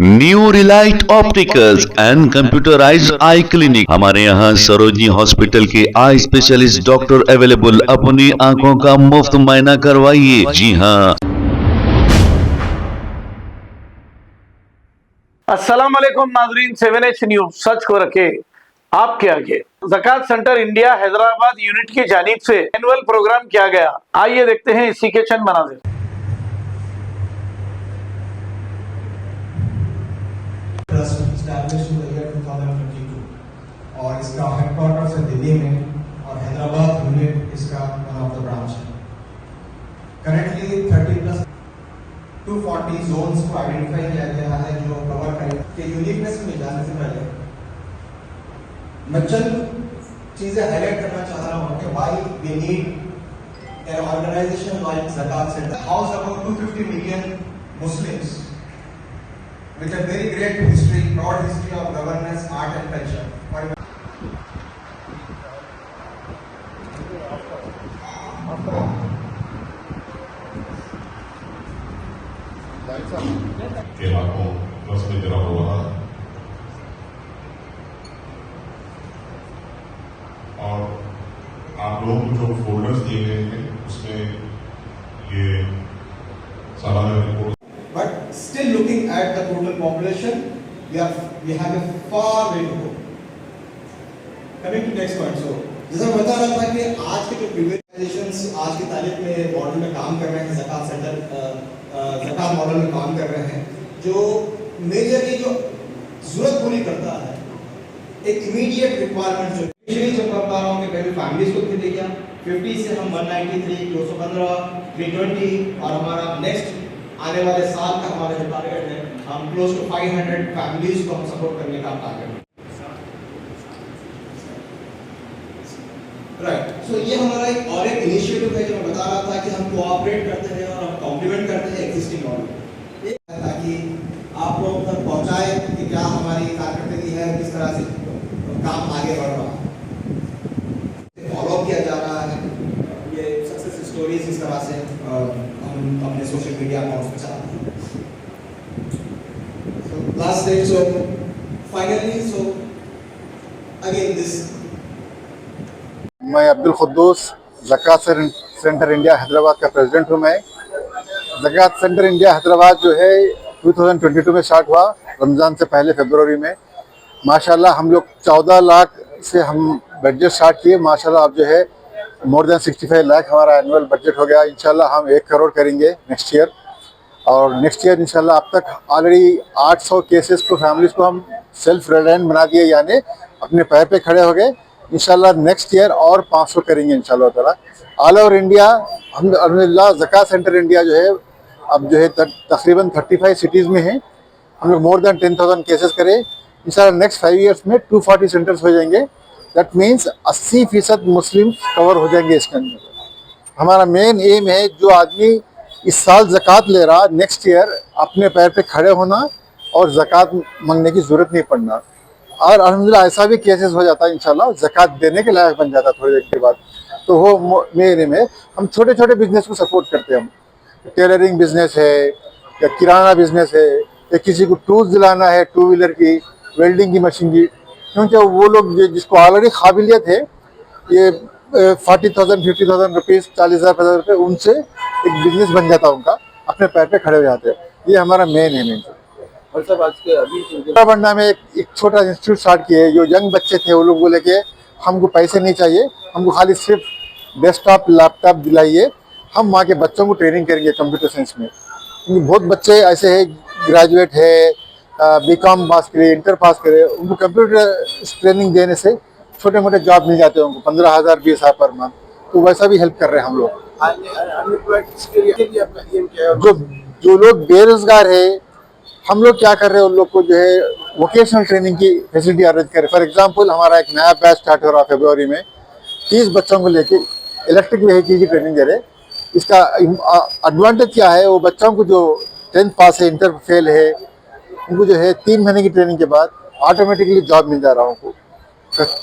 New Relight opticals and computerised I clinic. हमारे यहाँ Sarojini hospital के आई स्पेशलिस्ट डॉक्टर अवेलेबल। अपनी आंखों का मुफ्त मुआयना करवाइए। जी हाँ। अस्सलाम वालेकुम नाजरीन, 7H न्यूज सच को रखे आपके आगे। ज़कात सेंटर इंडिया हैदराबाद यूनिट की जानिब से एनुअल प्रोग्राम किया गया। आइए देखते हैं इसी के चंद मनाजिर। एस्टैब्लिश इन द ईयर 2022 और इसका हेडक्वार्टर्स है दिल्ली में और हैदराबाद यूनिट इसका वन ऑफ द ब्रांच है। करेंटली 30+ 240 जोन्स को आइडेंटिफाई किया गया है जो कवर करें। कि यूनिकनेस में जाने से पहले मैं चंद चीजें हाईलाइट करना चाह रहा हूँ कि why we need an organisation like Zakat centre. House about 250 million Muslims with a very great history, broad history of governance, art and culture. के इलाकों प्लस में गिरा हुआ है और आप लोगों को जो फोल्डर्स दिए गए थे उसमें ये सालाना report. But still looking at the total population, we have a far way to go. Coming to next point, so जैसा मैं बता रहा था कि आज के जो प्रिविलेजेशंस आज की तारीख में मॉडल में काम कर रहे हैं, ज़कात सेंटर ज़कात मॉडल में काम कर रहे हैं, जो मेजरली जो जरूरत पूरी करता है एक इमीडिएट रिक्वायरमेंट जो जब मैं बता रहा हूँ कि पहले फैमिलीज को फिर गया 50 से हम 193, 215, 320 और हमारा नेक्स्ट आने वाले साल का हमारा जो टारगेट है हम क्लोज टू 500 फैमिलीज को हम सपोर्ट करने का टारगेट है। राइट, सो ये हमारा एक और एक इनिशिएटिव है जो मैं बता रहा था कि हम कोऑपरेट करते हैं और हम कॉम्प्लीमेंट करते हैं एग्जिस्टिंग मॉडल, ताकि आप लोग तक पहुंचाए कि क्या हमारी कारकर्दगी है, किस तरह से काम आगे बढ़ रहा है, फॉलो किया जा रहा है। ये सक्सेस स्टोरीज इस तरह से हम अपने सोशल मीडिया अकाउंट्स पे चलाते हैं। So last day, so finally, so again this मैं अब्दुल खुद्दूस ज़कात सेंटर इंडिया हैदराबाद का प्रेसिडेंट हूँ। मैं ज़कात सेंटर इंडिया हैदराबाद जो है 2022 में स्टार्ट हुआ, रमज़ान से पहले फरवरी में। माशाल्लाह हम लोग 14 लाख से हम बजट स्टार्ट किए। माशाल्लाह अब जो है मोर देन 65 लाख हमारा एनुअल बजट हो गया। इंशाल्लाह हम 1 करोड़ करेंगे नेक्स्ट ईयर। और नेक्स्ट ईयर इंशाल्लाह अब तक ऑलरेडी 800 केसेस को फैमिलीज़ को हम सेल्फ रिलायंट बना दिए, यानी अपने पैर पे खड़े हो गए। इंशाल्लाह नेक्स्ट ईयर और 500 करेंगे इंशाल्लाह ताला। ऑल ओवर इंडिया हम अल्हम्दुलिल्लाह ज़कात सेंटर इंडिया जो है अब जो है तकरीबन 35 सिटीज़ में है। हम लोग मोर देन 10,000 केसेस करें। इंशाल्लाह नेक्स्ट 5 ईयर्स में 240 सेंटर्स हो जाएंगे। दैट मीन्स 80% मुस्लिम कवर हो जाएंगे इसके अंदर। हमारा मेन एम है जो आदमी इस साल ज़कात ले रहा, नेक्स्ट ईयर अपने पैर पे खड़े होना और ज़कात मांगने की ज़रूरत नहीं पड़ना। और अल्हम्दुलिल्लाह ऐसा भी केसेस हो जाता है, इंशाल्लाह ज़कात देने के लायक बन जाता है थोड़ी देर के बाद। तो वो मेन एम है। हम छोटे छोटे बिजनेस को सपोर्ट करते हैं। हम टेलरिंग बिजनेस है या किराना बिजनेस है या किसी को टूल्स दिलाना है, 2 व्हीलर की, वेल्डिंग की मशीन की, क्योंकि वो लोग जिसको ऑलरेडी काबिलियत है ये 40,000 50,000 रुपीज़ 40,000 50,000 रुपये उनसे एक बिजनेस बन जाता है उनका, अपने पैर पे खड़े हो जाते हैं। ये हमारा मेन है। और सब आज के अभी बंडा में एक छोटा इंस्टीट्यूट स्टार्ट किए। जो यंग बच्चे थे वो लोग बोले कि हमको पैसे नहीं चाहिए, हमको खाली सिर्फ डेस्कटॉप लैपटॉप दिलाइए, हम वहाँ के बच्चों को ट्रेनिंग करेंगे कंप्यूटर साइंस में। क्योंकि बहुत बच्चे ऐसे हैं ग्रेजुएट है, बीकॉम पास करे, इंटर पास करे, उनको कंप्यूटर ट्रेनिंग देने से छोटे मोटे जॉब मिल जाते हैं उनको 15,000 20,000 पर मंथ। तो वैसा भी हेल्प कर रहे हैं हम लोग। जो लोग बेरोजगार है हम लोग क्या कर रहे हैं, उन लोग को जो है वोकेशनल ट्रेनिंग की फैसिलिटी अरेंज करें। फॉर एग्जांपल हमारा एक नया बैच स्टार्ट हो रहा है फरवरी में, 30 बच्चों को लेके इलेक्ट्रिक व्हीकल की ट्रेनिंग दे रहे। इसका एडवांटेज क्या है, वो बच्चों को जो 10th पास है, इंटर फेल है, उनको जो है 3 महीने की ट्रेनिंग के बाद ऑटोमेटिकली जॉब मिल जा रहा है उनको।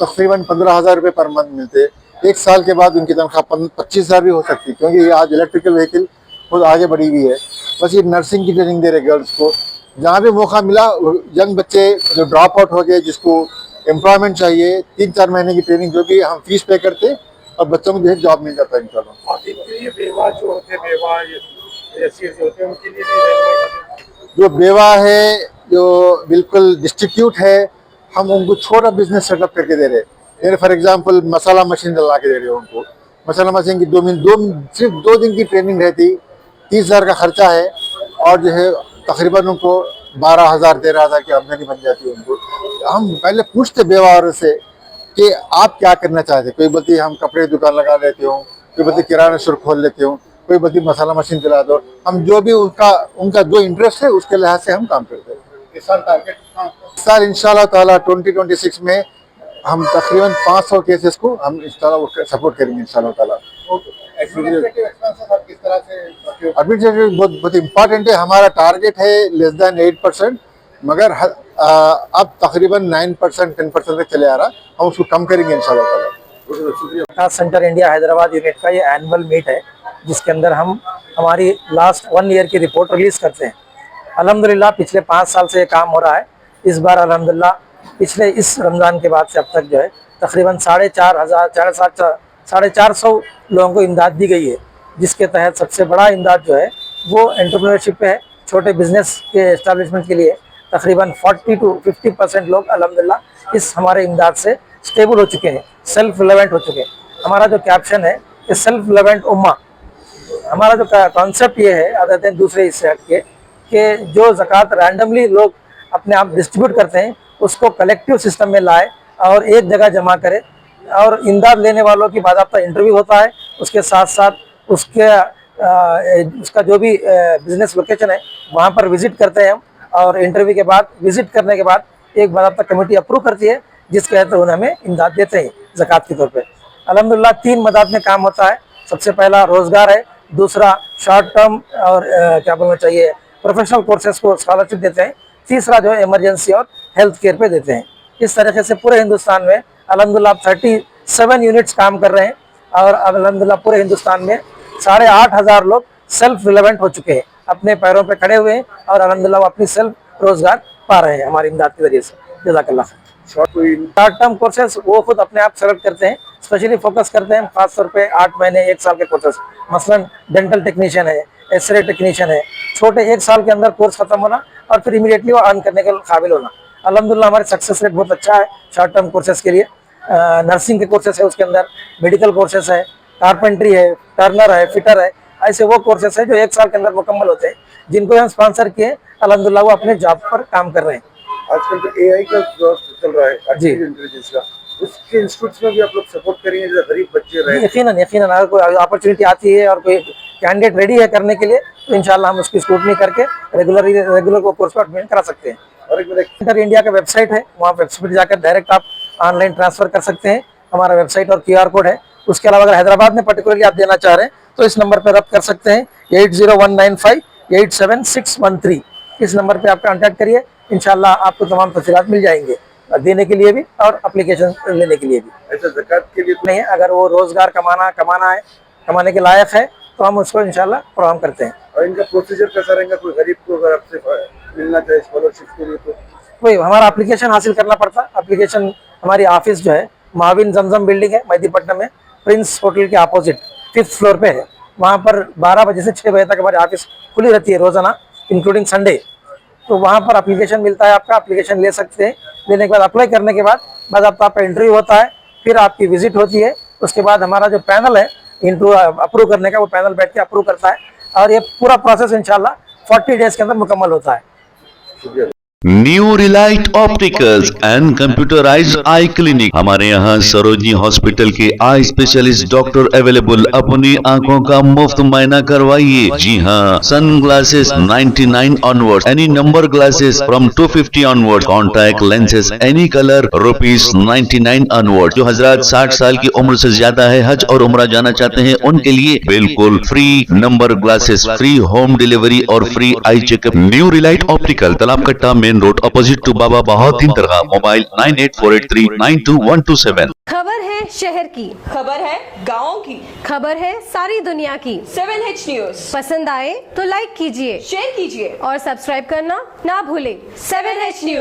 तकरीबन 15,000 रुपये पर मंथ मिलते। 1 साल के बाद उनकी तनख्वाह 25,000 भी हो सकती है, क्योंकि आज इलेक्ट्रिकल व्हीकल बहुत आगे बढ़ी हुई है। बस ये नर्सिंग की ट्रेनिंग दे रहे गर्ल्स को, जहाँ भी मौका मिला यंग बच्चे जो ड्रॉप आउट हो गए, जिसको एम्प्लॉयमेंट चाहिए, 3-4 महीने की ट्रेनिंग जो भी हम फीस पे करते और बच्चों को जो है जॉब मिल जाता है इंशाल्लाह। और इनके लिए बेवा जो होते हैं, बेवा ऐसे होते हैं, उनके लिए भी जो बेवा है, जो बिल्कुल डिस्ट्रीब्यूट है, हम उनको छोटा बिजनेस सेटअप करके दे रहे हैं। फॉर एग्जांपल मसाला मशीन डला के दे रहे हैं उनको। मसाला मशीन की सिर्फ 2 दिन की ट्रेनिंग रहती, 30,000 का खर्चा है और जो है तकरीबन उनको 12,000-13,000 की आमदनी बन जाती है उनको। हम पहले पूछते बेवा औरत से कि आप क्या करना चाहते हैं। कोई बोलती है हम कपड़े की दुकान लगा लेते हो, कोई बोलती किराना स्टोर खोल लेते हो, कोई बोलती मसाला मशीन दिला दो। हम जो भी उनका जो इंटरेस्ट है उसके लिहाज से हम काम करते हैं। इस साल टारगेट, इस साल इंशाल्लाह ताला 2026 में हम तकरीबन 500 केसेस को हम इंशाल्लाह सपोर्ट करेंगे इंशाल्लाह ताला। एडमिनिस्ट्रेटिव बहुत इम्पोर्टेंट है। हमारा टारगेट है लेस देन 8%, मगर अब तकरीबन 9%, 10% तक चले आ रहा। हम उसको कम करेंगे इंशाल्लाह ताला। जकात सेंटर इंडिया हैदराबाद यूनिट का ये एनुअल मीट है, जिसके अंदर हम हमारी लास्ट 1 ईयर की रिपोर्ट रिलीज करते हैं। अल्हम्दुलिल्लाह पिछले 5 साल से ये काम हो रहा है। इस बार अल्हम्दुलिल्लाह पिछले इस रमज़ान के बाद से अब तक जो है तकरीबन 450 लोगों को इमदाद दी गई है, जिसके तहत सबसे बड़ा इमदाद जो है वो एंटरप्रेन्योरशिप पे है। छोटे बिजनेस के एस्टेब्लिशमेंट के लिए तकरीबन 40 to 50% लोग अल्हम्दुलिल्लाह इस हमारे इमदाद से स्टेबल हो चुके हैं, सेल्फ रिलेवेंट हो चुके हैं। हमारा जो कैप्शन है कि सेल्फ रिलेवेंट उम्मा, हमारा जो कॉन्सेप्ट ये है अदर देन दूसरे हिस्से के कि जो ज़कात रैंडमली लोग अपने आप डिस्ट्रीब्यूट करते हैं उसको कलेक्टिव सिस्टम में लाए और एक जगह जमा करें। और इमदाद लेने वालों की बाकायदा इंटरव्यू होता है, उसके साथ साथ उसका जो भी बिजनेस लोकेशन है वहाँ पर विजिट करते हैं हम, और इंटरव्यू के बाद विजिट करने के बाद एक बाकायदा कमेटी अप्रूव करती है, जिसके तहत उन्हें हमें इमदाद देते हैं ज़कात के तौर पे। अल्हम्दुलिल्लाह 3 मदाद में काम होता है। सबसे पहला रोज़गार है, दूसरा शॉर्ट टर्म और क्या बोलना चाहिए प्रोफेशनल कोर्सेज को स्कॉलरशिप देते हैं, तीसरा जो है इमरजेंसी और हेल्थ केयर पे देते हैं। इस तरीके से पूरे हिंदुस्तान में अल्हम्दुलिल्लाह 37 यूनिट्स काम कर रहे हैं और अल्हम्दुलिल्लाह पूरे हिंदुस्तान में 8,500 लोग सेल्फ रिलेवेंट हो चुके हैं, अपने पैरों पे खड़े हुए हैं और अल्हम्दुलिल्लाह वो अपनी सेल्फ रोजगार पा रहे हैं हमारी इमदाद के जरिए से। जज़ाकल्लाह। शॉर्ट टर्म कोर्सेज वो खुद अपने आप सेलेक्ट करते हैं, स्पेशली फोकस करते हैं खास तौर पे 8 महीने 1 साल के कोर्सेज, मसलन डेंटल टेक्नीशियन है, एक्सरे टेक्नीशियन है, छोटे 1 साल के अंदर कोर्स खत्म होना और फिर इमीडिएटली वो अर्न करने के काबिल होना। अल्हम्दुलिल्लाह हमारे सक्सेस रेट बहुत अच्छा है शॉर्ट टर्म कोर्सेज के लिए। नर्सिंग के कोर्सेज है, उसके अंदर मेडिकल कोर्सेज है, कारपेंट्री है, टर्नर है, फिटर है, ऐसे वो कोर्सेज है जो 1 साल के अंदर मुकम्मल होते हैं, जिनको हम स्पॉन्सर किए। अल्हम्दुलिल्लाह वो अपने जॉब पर काम कर रहे हैं। आजकल तो AI का दौर चल रहा है, जी। आर्टिफिशियल इंटेलिजेंस का, उसके इंस्टीट्यूट्स में भी आप लोग सपोर्ट करेंगे जैसे गरीब बच्चे रहे। यकीनन अगर कोई अपॉर्चुनिटी आती है और कोई कैंडिडेट रेडी है करने के लिए तो इंशाल्लाह हम उसकी स्क्रूटनी करके रेगुलर को कोर्स पर एडमिट करा सकते हैं। और एक सेंटर इंडिया का वेबसाइट है, वहाँ वेबसाइट जाकर डायरेक्ट आप ऑनलाइन ट्रांसफर कर सकते हैं। हमारा वेबसाइट और QR कोड है। उसके अलावा अगर हैदराबाद में पर्टिकुलरली आप देना चाह रहे हैं तो इस नंबर पर रब्त कर सकते हैं 8019587613। इस नंबर पर आप कॉन्टैक्ट करिए, इंशाल्लाह आपको तमाम तफसीलात मिल जाएंगे, देने के लिए भी और एप्लीकेशन लेने के लिए भी। ऐसा ज़कात के लिए नहीं है, अगर वो रोजगार कमाने के लायक है तो हम उसको इंशाल्लाह प्रोग्राम करते हैं। और इनका प्रोसीजर कैसा रहेगा? कोई गरीब को अगर आपसे मिलना चाहे स्कॉलरशिप के लिए तो वही हमारा एप्लीकेशन हासिल करना पड़ता है। एप्लीकेशन हमारी ऑफिस जो है माविन जमजम बिल्डिंग है मेहदीपट्टनम में, प्रिंस होटल के अपोजिट 5th फ्लोर पे है। वहाँ पर 12 बजे से 6 बजे तक हमारी ऑफिस खुली रहती है रोजाना, इंक्लूडिंग संडे। तो वहाँ पर एप्लीकेशन मिलता है, आपका एप्लीकेशन ले सकते हैं। लेने के बाद अप्लाई करने के बाद आपका इंटरव्यू होता है, फिर आपकी विजिट होती है। उसके बाद हमारा जो पैनल है इंटरव्यू अप्रूव करने का, वो पैनल बैठ के अप्रूव करता है और ये पूरा प्रोसेस इंशाल्लाह 40 डेज के अंदर मुकम्मल होता है। New Relight opticals and computerised I clinic. हमारे यहाँ सरोजनी हॉस्पिटल के आई स्पेशलिस्ट डॉक्टर अवेलेबल। अपनी आंखों का मुफ्त मायना करवाइए। जी हाँ, sunglasses 99 onward, any number glasses from 250 onward, contact lenses any colour ₹99 onward. जो हजरात 60 साल की उम्र से ज्यादा है, हज और उम्रा जाना चाहते हैं, उनके लिए बिल्कुल free number glasses, free home delivery और free eye checkup. New relight optical, Talab Katta main road, opposite to Baba Bahauddin दरगाह। मोबाइल 9848392127। खबर है है शहर की, खबर है गाँव की, खबर है सारी दुनिया की। 7H न्यूज पसंद आए तो लाइक कीजिए, शेयर कीजिए और सब्सक्राइब करना ना भूलें। 7H news.